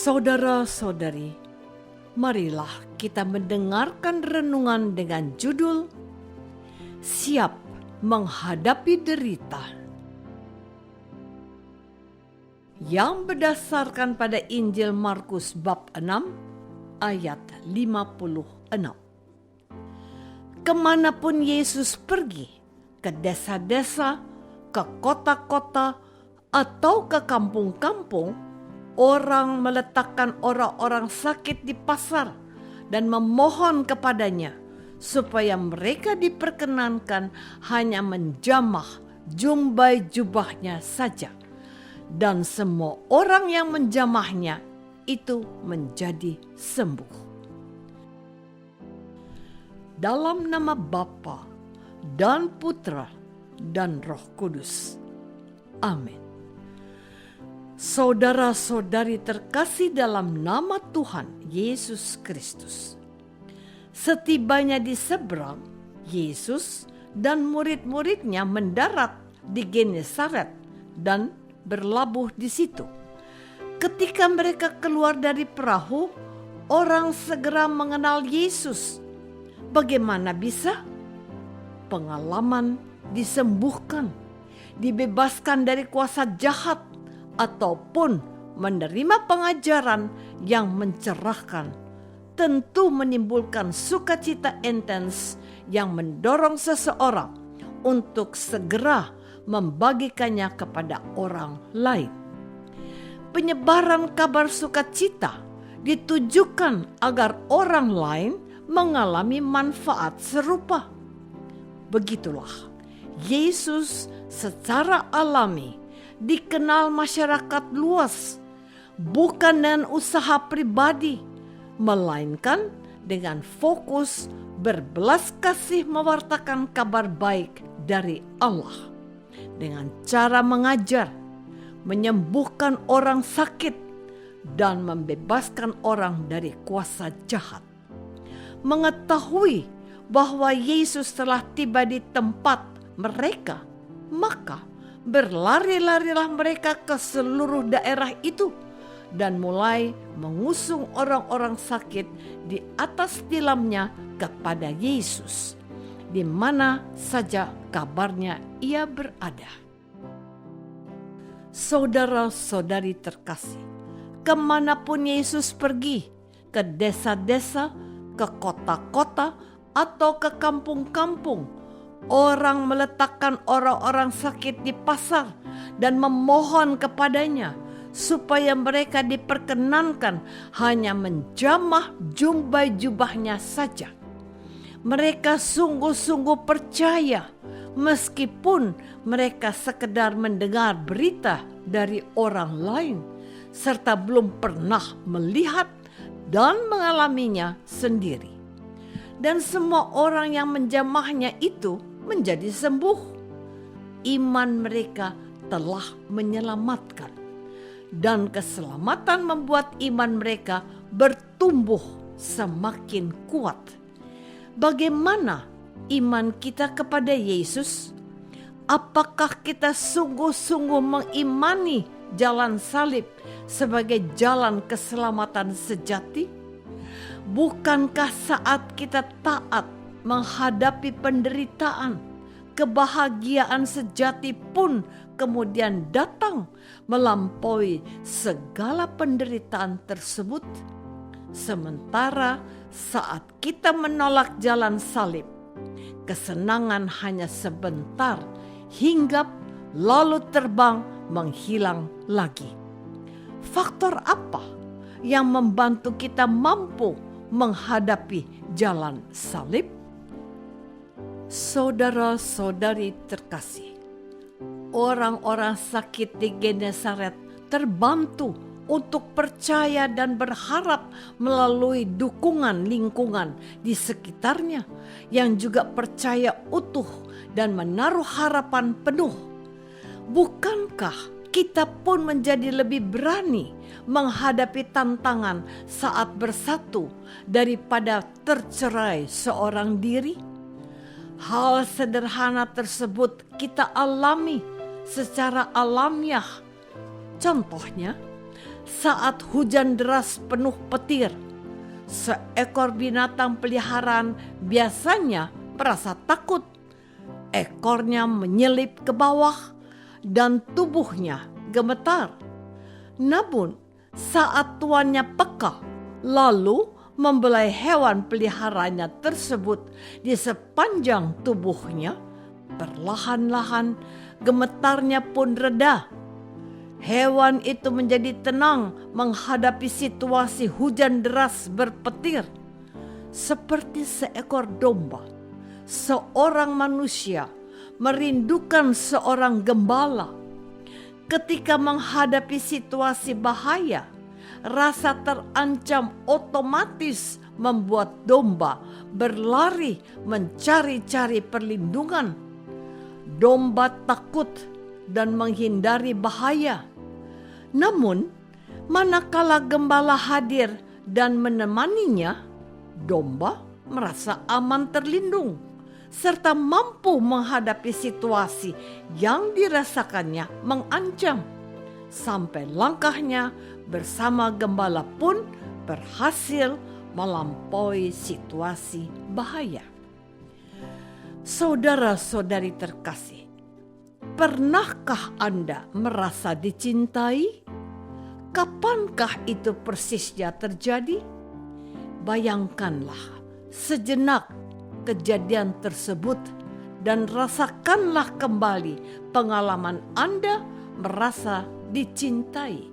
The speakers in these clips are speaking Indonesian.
Saudara-saudari, marilah kita mendengarkan renungan dengan judul Siap Menghadapi Derita, yang berdasarkan pada Injil Markus bab 6 ayat 56. Kemanapun Yesus pergi, ke desa-desa, ke kota-kota, atau ke kampung-kampung, orang meletakkan orang-orang sakit di pasar dan memohon kepadanya supaya mereka diperkenankan hanya menjamah jumbai jubahnya saja. Dan semua orang yang menjamahnya itu menjadi sembuh. Dalam nama Bapa dan Putra dan Roh Kudus. Amin. Saudara-saudari terkasih dalam nama Tuhan Yesus Kristus. Setibanya di seberang, Yesus dan murid-muridnya mendarat di Genesaret dan berlabuh di situ. Ketika mereka keluar dari perahu, orang segera mengenal Yesus. Bagaimana bisa? Pengalaman disembuhkan, dibebaskan dari kuasa jahat, ataupun menerima pengajaran yang mencerahkan, tentu menimbulkan sukacita intens yang mendorong seseorang untuk segera membagikannya kepada orang lain. Penyebaran kabar sukacita ditujukan agar orang lain mengalami manfaat serupa. Begitulah Yesus secara alami dikenal masyarakat luas, bukan dengan usaha pribadi, melainkan dengan fokus berbelas kasih mewartakan kabar baik dari Allah, dengan cara mengajar, menyembuhkan orang sakit, dan membebaskan orang dari kuasa jahat. Mengetahui bahwa Yesus telah tiba di tempat mereka, maka berlari-larilah mereka ke seluruh daerah itu dan mulai mengusung orang-orang sakit di atas tilamnya kepada Yesus, di mana saja kabarnya ia berada. Saudara-saudari terkasih, kemanapun Yesus pergi, ke desa-desa, ke kota-kota, atau ke kampung-kampung, orang meletakkan orang-orang sakit di pasar dan memohon kepadanya supaya mereka diperkenankan hanya menjamah jumbai jubahnya saja. Mereka sungguh-sungguh percaya meskipun mereka sekedar mendengar berita dari orang lain serta belum pernah melihat dan mengalaminya sendiri. Dan semua orang yang menjamahnya itu menjadi sembuh. Iman mereka telah menyelamatkan, dan keselamatan membuat iman mereka bertumbuh semakin kuat. Bagaimana iman kita kepada Yesus? Apakah kita sungguh-sungguh mengimani jalan salib sebagai jalan keselamatan sejati? Bukankah saat kita taat menghadapi penderitaan, kebahagiaan sejati pun kemudian datang melampaui segala penderitaan tersebut? Sementara saat kita menolak jalan salib, kesenangan hanya sebentar, hinggap lalu terbang menghilang lagi. Faktor apa yang membantu kita mampu menghadapi jalan salib? Saudara-saudari terkasih, orang-orang sakit di Genesaret terbantu untuk percaya dan berharap melalui dukungan lingkungan di sekitarnya yang juga percaya utuh dan menaruh harapan penuh. Bukankah kita pun menjadi lebih berani menghadapi tantangan saat bersatu daripada tercerai seorang diri? Hal sederhana tersebut kita alami secara alamiah. Contohnya, saat hujan deras penuh petir, seekor binatang peliharaan biasanya merasa takut. Ekornya menyelip ke bawah dan tubuhnya gemetar. Namun saat tuannya peka, lalu membelai hewan peliharaannya tersebut di sepanjang tubuhnya, perlahan-lahan gemetarnya pun reda. Hewan itu menjadi tenang menghadapi situasi hujan deras berpetir. Seperti seekor domba, seorang manusia merindukan seorang gembala. Ketika menghadapi situasi bahaya, rasa terancam otomatis membuat domba berlari mencari-cari perlindungan. Domba takut dan menghindari bahaya. Namun, manakala gembala hadir dan menemaninya, domba merasa aman terlindung, serta mampu menghadapi situasi yang dirasakannya mengancam. Sampai langkahnya bersama gembala pun berhasil melampaui situasi bahaya. Saudara-saudari terkasih, pernahkah Anda merasa dicintai? Kapankah itu persisnya terjadi? Bayangkanlah sejenak kejadian tersebut dan rasakanlah kembali pengalaman Anda merasa dicintai.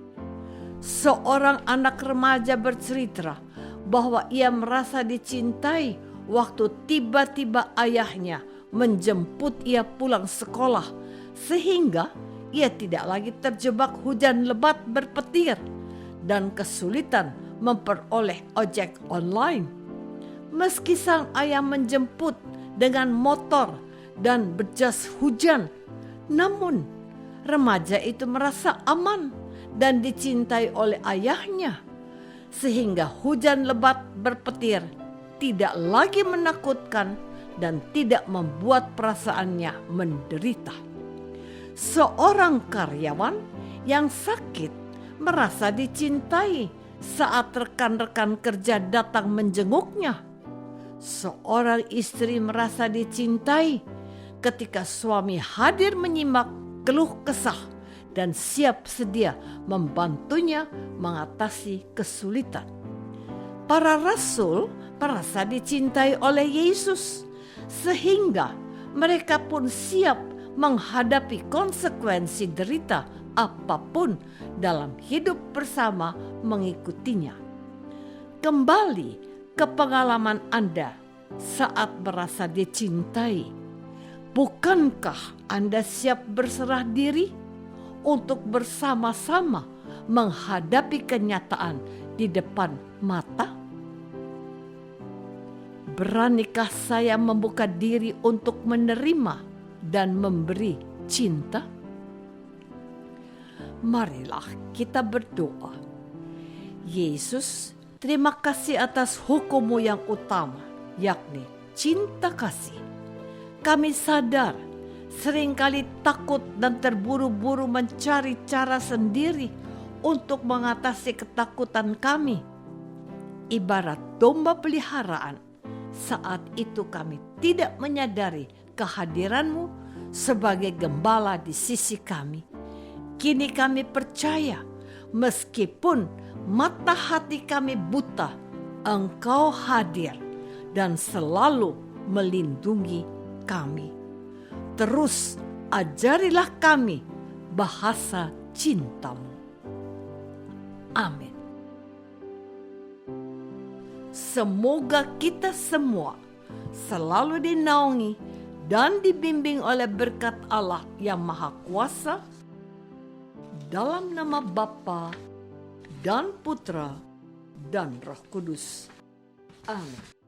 Seorang anak remaja bercerita bahwa ia merasa dicintai waktu tiba-tiba ayahnya menjemput ia pulang sekolah, sehingga ia tidak lagi terjebak hujan lebat berpetir dan kesulitan memperoleh ojek online. Meski sang ayah menjemput dengan motor dan berjas hujan, namun remaja itu merasa aman dan dicintai oleh ayahnya, sehingga hujan lebat berpetir tidak lagi menakutkan dan tidak membuat perasaannya menderita. Seorang karyawan yang sakit merasa dicintai saat rekan-rekan kerja datang menjenguknya. Seorang istri merasa dicintai ketika suami hadir menyimak keluh kesah dan siap sedia membantunya mengatasi kesulitan. Para rasul merasa dicintai oleh Yesus, sehingga mereka pun siap menghadapi konsekuensi derita apapun dalam hidup bersama mengikutinya. Kembali ke pengalaman Anda saat merasa dicintai. Bukankah Anda siap berserah diri untuk bersama-sama menghadapi kenyataan di depan mata? Beranikah saya membuka diri untuk menerima dan memberi cinta? Marilah kita berdoa. Yesus, terima kasih atas hukum-Mu yang utama, yakni cinta kasih. Kami sadar seringkali takut dan terburu-buru mencari cara sendiri untuk mengatasi ketakutan kami. Ibarat domba peliharaan, saat itu kami tidak menyadari kehadiran-Mu sebagai gembala di sisi kami. Kini kami percaya, meskipun mata hati kami buta, Engkau hadir dan selalu melindungi kami. Terus ajarilah kami bahasa cinta-Mu. Amin. Semoga kita semua selalu dinaungi dan dibimbing oleh berkat Allah yang Maha Kuasa, dalam nama Bapa dan Putra dan Roh Kudus. Amin.